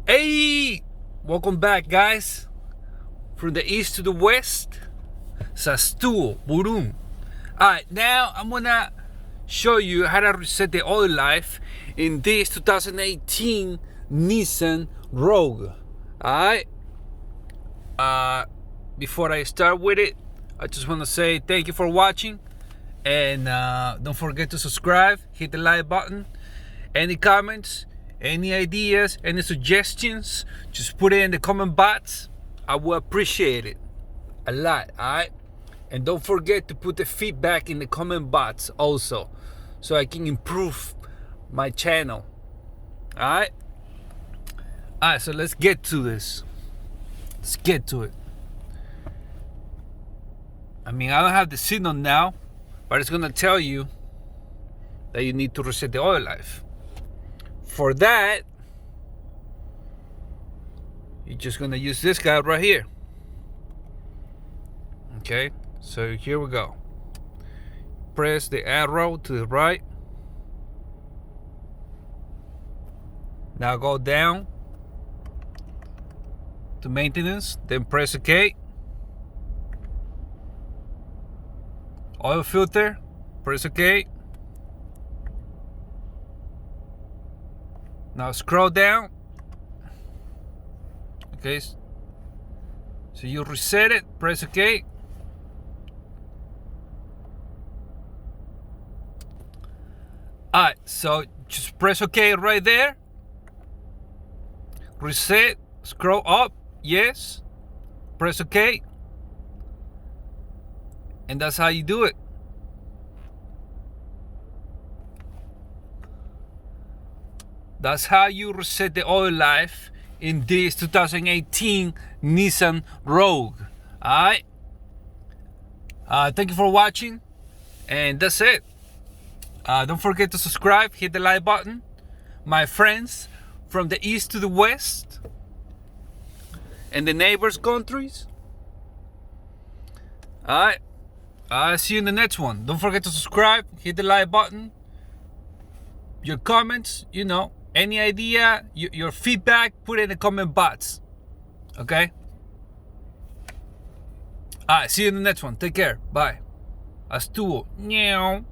Hey, welcome back, guys. From the east to the west, Sastuo, Burum. Alright, now I'm gonna show you how to reset the oil life in this 2018 Nissan Rogue. Alright, before I start with it, I just want to say thank you for watching, and don't forget to subscribe, hit the like button. Any comments, any ideas, any suggestions, just put it in the comment box. I will appreciate it a lot. Alright, and don't forget to put the feedback in the comment box also, so I can improve my channel. Alright, so let's get to this. Let's get to it. I mean, I don't have the signal now, but it's gonna tell you that you need to reset the oil life. For that, you're just gonna use this guy right here. Okay, so here we go. Press the arrow to the right. Now go down to maintenance, then press OK. Oil filter, press OK. Now scroll down. Okay, so you reset it, press OK. Alright, so just press OK right there. Reset, scroll up, yes, press OK. And that's how you do it. That's how you reset the oil life in this 2018 Nissan Rogue. Alright. Thank you for watching. And that's it. Don't forget to subscribe, hit the like button. My friends from the east to the west and the neighbors countries. Alright. See you in the next one. Don't forget to subscribe, hit the like button. Your comments, any idea, your feedback, put it in the comment box. Okay? Alright, see you in the next one. Take care. Bye. Astuvo. Meow.